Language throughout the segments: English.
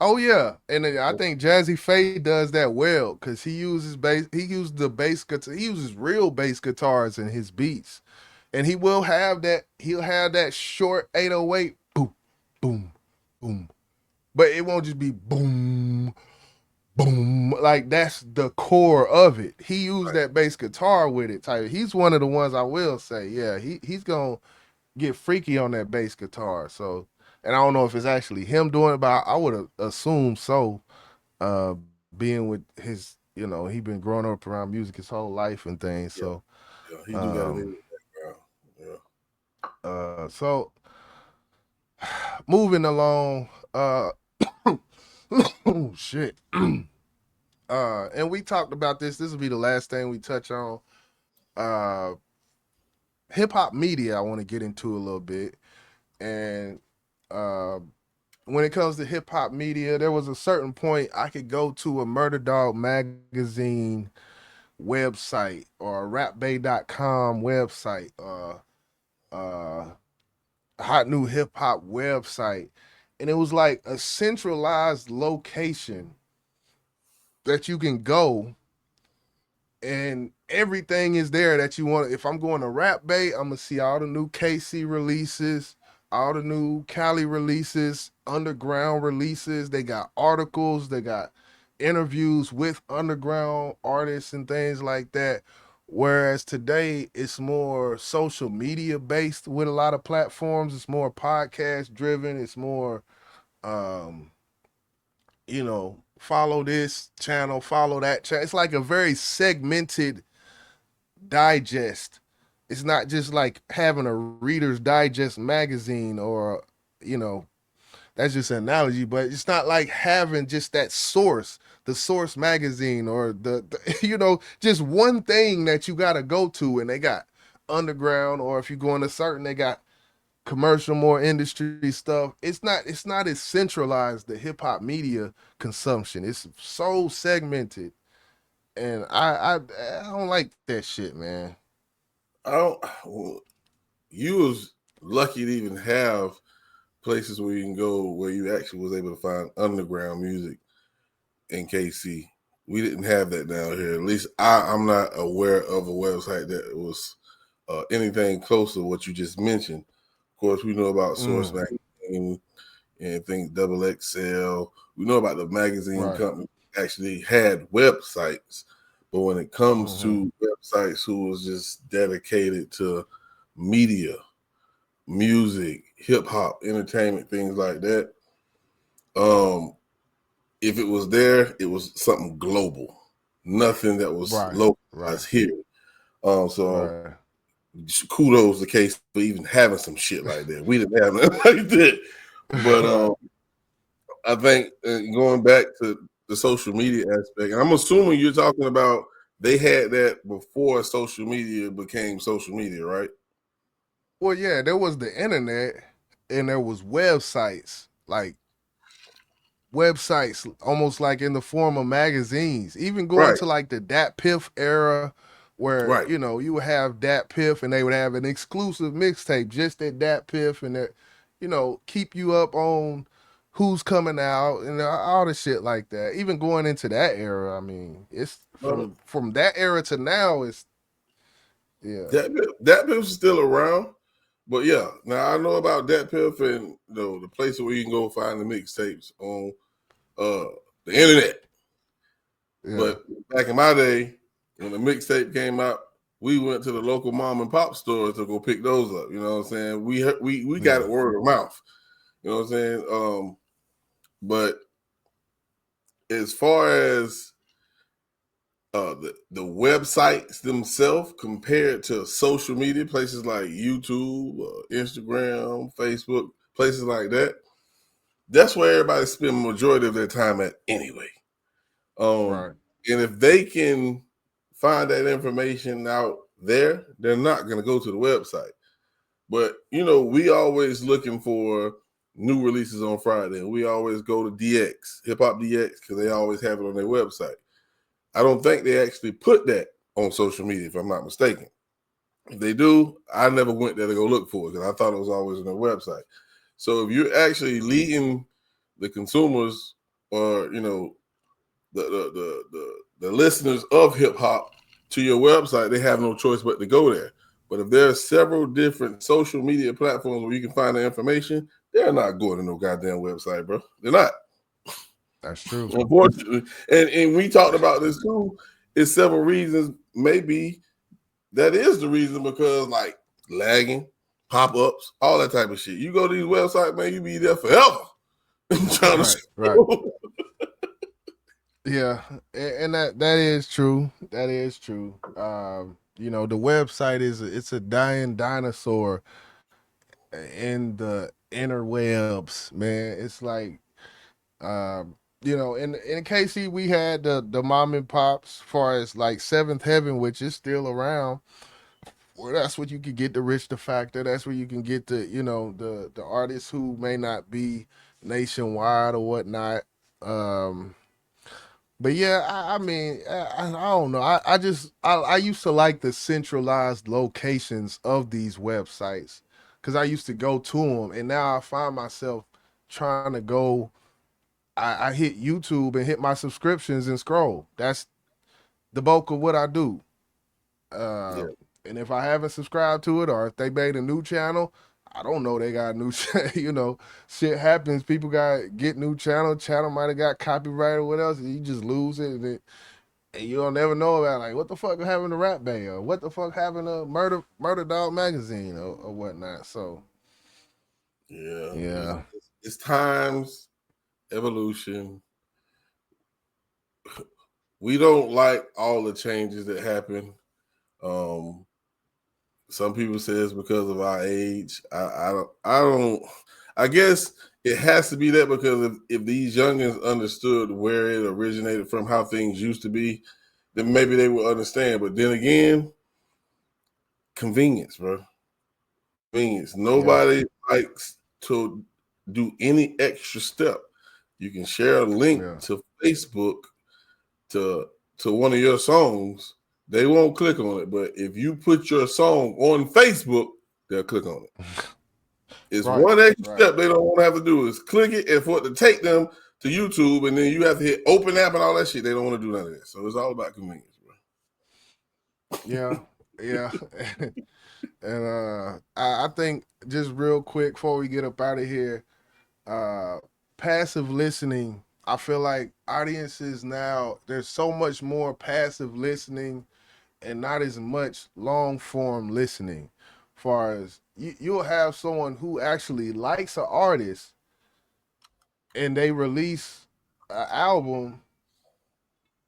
Oh yeah, and then I think Jazzy Faye does that well because he uses bass. He uses the bass guitar. He uses real bass guitars in his beats, and he will have that. He'll have that short 808 boom, boom, boom, but it won't just be boom, boom. Like that's the core of it. He used Right. that bass guitar with it. Type. He's one of the ones I will say. Yeah, he's gonna get freaky on that bass guitar. So, and I don't know if it's actually him doing it, but I would assume so. Being with his, he been growing up around music his whole life and things. Yeah, So, yeah, he do got a um, music background. Yeah. so moving along. Oh shit. And we talked about this. This will be the last thing we touch on. Uh, Hip hop media. I want to get into a little bit, and uh, when it comes to hip hop media, there was a certain point I could go to a Murder Dog magazine website or a rapbay.com website, uh hot new hip hop website, and it was like a centralized location that you can go and everything is there that you want. If I'm going to Rap Bay, I'm gonna see all the new KC releases, all the new Cali releases, underground releases. They got articles, they got interviews with underground artists and things like that. Whereas today it's more social media based with a lot of platforms. It's more podcast driven. It's more um, follow this channel, follow that channel. It's like a very segmented digest. It's not just like having a Reader's Digest magazine or, you know, that's just an analogy, but it's not like having just that source, the source magazine or the just one thing that you got to go to and they got underground or if you go into certain, they got commercial, more industry stuff. It's not as centralized the hip hop media consumption. It's so segmented, and I don't like that shit, man. I don't. Well, you was lucky to even have places where you can go where you actually was able to find underground music in KC. We didn't have that down here. At least I'm not aware of a website that was anything close to what you just mentioned. Of course, we know about Source Mm, Magazine and things Double XL. We know about the magazine right. company actually had websites, but when it comes Mm-hmm. to websites who was just dedicated to media, music, hip hop, entertainment, things like that, um, if it was there, it was something global, nothing that was Right. Right. localized here. So Right. kudos to case for even having some shit like that. We didn't have nothing like that, but Right. I think going back to the social media aspect, and I'm assuming you're talking about they had that before social media became social media, right? Well, yeah, there was the internet and there was websites almost like in the form of magazines. Even going Right, to like the Dat Piff era where, right. you would have Dat Piff and they would have an exclusive mixtape just at Dat Piff and that, keep you up on who's coming out and all the shit like that. Even going into that era, I mean, it's Uh, from that era to now, it's yeah. that Piff's still around, but yeah. Now I know about that Piff and the place where you can go find the mixtapes on uh the internet. Yeah. But back in my day, when the mixtape came out, we went to the local mom and pop store to go pick those up. You know what I'm saying? We got Yeah. it word of mouth. You know what I'm saying? But as far as the websites themselves compared to social media places like YouTube, Instagram, Facebook, places like that, that's where everybody spend majority of their time at anyway. Um, Right. and if they can find that information out there, they're not going to go to the website. But we always looking for new releases on Friday, and we always go to DX, Hip Hop DX, because they always have it on their website. I don't think they actually put that on social media, if I'm not mistaken. If they do, I never went there to go look for it because I thought it was always on their website. So if you're actually leading the consumers or the listeners of hip hop to your website, they have no choice but to go there. But if there are several different social media platforms where you can find the information, they're not going to no goddamn website, bro. They're not. That's true. Unfortunately. And we talked about this too. It's several reasons. Maybe that is the reason, because like lagging, pop-ups, all that type of shit. You go to these websites, man, you be there forever. Trying to Right, right. scroll. Yeah, and that is true. That is true. The website it's a dying dinosaur in the interwebs, man. It's like, in KC we had the mom and pops, far as like Seventh Heaven, which is still around. Well, that's where you can get the Rich the Factor. That's where you can get the artists who may not be nationwide or whatnot. Um, but yeah, I mean, I don't know. I used to like the centralized locations of these websites because I used to go to them, and now I find myself trying to go. I hit YouTube and hit my subscriptions and scroll. That's the bulk of what I do. Uh, Yeah, and if I haven't subscribed to it, or if they made a new channel, I don't know they got a new shit happens. People got get new channel might have got copyright or what else, and you just lose it, and you don't never know about like what the fuck happened to Rap Bay, or what the fuck happened to Murder Dog Magazine, or whatnot. So yeah. yeah, It's times, evolution. We don't like all the changes that happen. Um, some people say it's because of our age. I don't. I guess it has to be that, because if these youngins understood where it originated from, how things used to be, then maybe they would understand. But then again, convenience, bro. Convenience. yeah, Nobody likes to do any extra step. You can share a link yeah. to Facebook to one of your songs. They won't click on it, but if you put your song on Facebook, they'll click on it. It's Right, one extra right. step they don't want to have to do is click it, and for it to take them to YouTube, and then you have to hit open app and all that shit. They don't want to do none of that. So it's all about convenience, bro. Yeah, yeah. And I think just real quick before we get up out of here, uh, passive listening. I feel like audiences now, there's so much more passive listening and not as much long form listening. Far as you'll have someone who actually likes an artist and they release an album,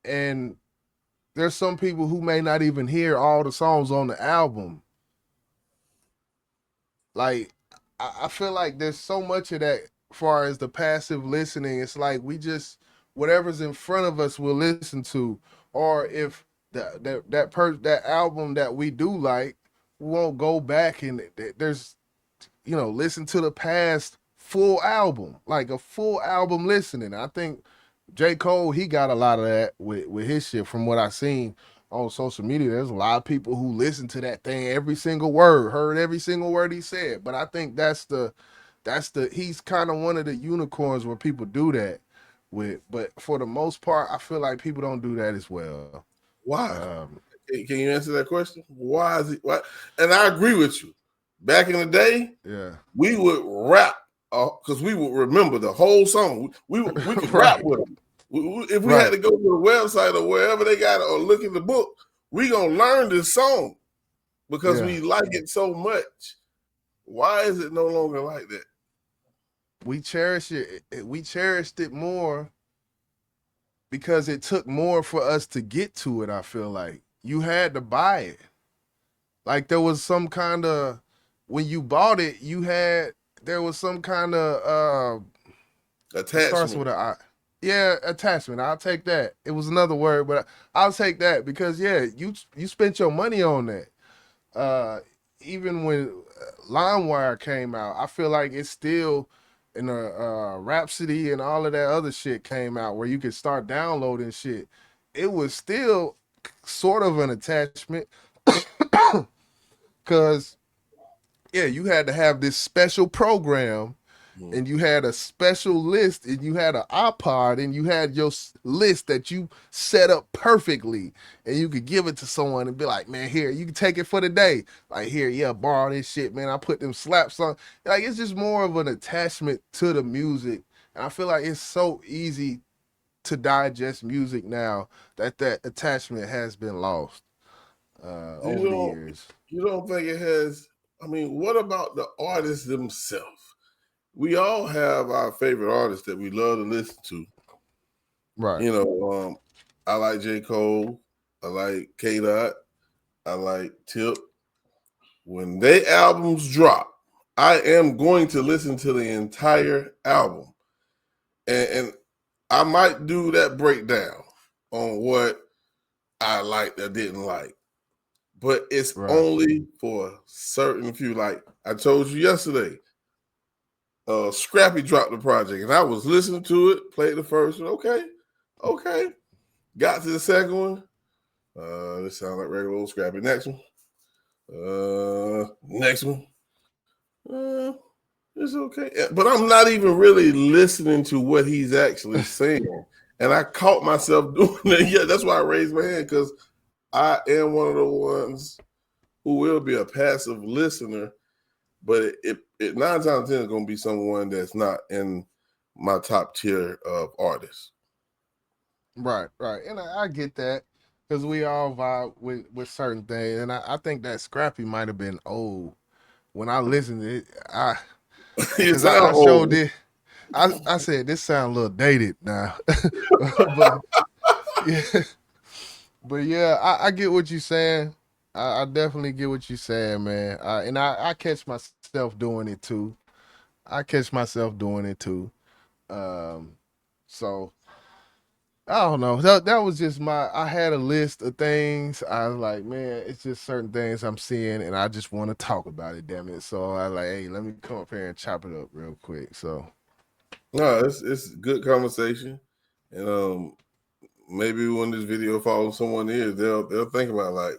and there's some people who may not even hear all the songs on the album. Like, I feel like there's so much of that. Far as the passive listening, it's like we just whatever's in front of us we'll listen to, or if that album that we do like, we won't go back and there's listen to the past full album, like a full album listening. I think J. Cole, he got a lot of that with his shit from what I seen on social media. There's a lot of people who listen to that thing, every single word, heard every single word he said. But I think that's the he's kind of one of the unicorns where people do that with. But for the most part, I feel like people don't do that as well. Why? Um, Can you answer that question? Why is it? Why? And I agree with you. Back in the day, yeah. we would rap because we would remember the whole song. We could rap Right. with them. If we had Right. to go to the website or wherever they got it or look in the book, we gonna learn this song because Yeah. we like it so much. Why is it no longer like that? We cherish it. We cherished it more because it took more for us to get to it. I feel like you had to buy it. Like there was some kind of when you bought it, there was some kind of it starts Attachment. with a I. Yeah, attachment. I'll take that. It was another word, but I'll take that because yeah, you spent your money on that. Uh, Even when LimeWire came out, I feel like it's still in a Rhapsody and all of that other shit came out where you could start downloading shit. It was still sort of an attachment because yeah, you had to have this special program, Mhm. and you had a special list, and you had an iPod, and you had your list that you set up perfectly, and you could give it to someone and be like, man, here, you can take it for the day. Like, here, yeah, borrow this shit, man. I put them slaps on. Like, it's just more of an attachment to the music. And I feel like it's so easy to digest music now that that attachment has been lost You over the don't years. you don't think it has? I mean, what about the artists themselves? We all have our favorite artists that we love to listen to. Right. You know, I like J. Cole, I like K Dot, I like Tip. When they albums drop, I am going to listen to the entire album. And I might do that breakdown on what I liked or didn't like. But it's Right. only for certain few. Like I told you yesterday, Scrappy dropped the project, and I was listening to it, played the first one. Okay. Got to the second one. This sounds like regular old Scrappy. Next one. Next one. Uh, it's okay. But I'm not even really listening to what he's actually saying. And I caught myself doing it. Yeah, that's why I raised my hand, because I am one of the ones who will be a passive listener, but it 9 times out of 10 is going to be someone that's not in my top tier of artists. Right. Right. And I get that because we all vibe with certain things. And I think that Scrappy might have been old. When I listened to it, You because sound I showed old. it. I said this sound a little dated now, but yeah, but yeah, I get what you're saying. I definitely get what you're saying, man. And I catch myself doing it too. I catch myself doing it too. Um, so I don't know. That was just my. I had a list of things. I was like, man, it's just certain things I'm seeing, and I just want to talk about it. Damn it! So I like, hey, let me come up here and chop it up real quick. So No, it's good conversation. And maybe when this video follows someone ears, they'll think about, like,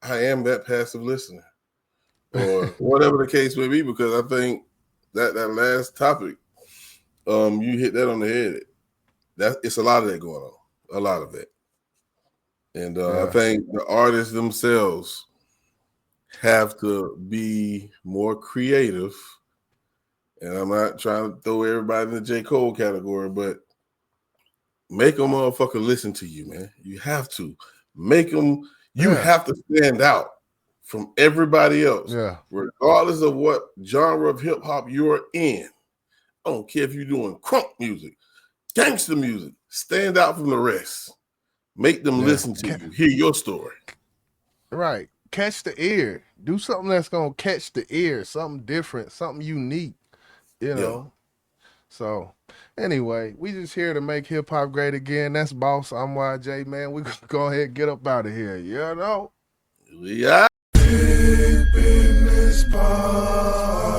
I am that passive listener, or whatever the case may be, because I think that last topic, you hit that on the head. That it's a lot of that going on, a lot of it. And I yeah, think the artists themselves have to be more creative. And I'm not trying to throw everybody in the J. Cole category, but make a motherfucker listen to you, man. You have to make them. You yeah, have to stand out from everybody else, yeah, regardless of what genre of hip hop you're in. I don't care if you're doing crunk music, gangster music. Stand out from the rest. Make them yeah. listen to you, hear your story. Right. Catch the ear. Do something that's gonna catch the ear. Something different. Something unique. You Yeah. know. So, anyway, we just here to make hip hop great again. That's Boss. I'm YJ, man. We gonna go ahead and get up out of here. You know. Yeah. Business Podcast.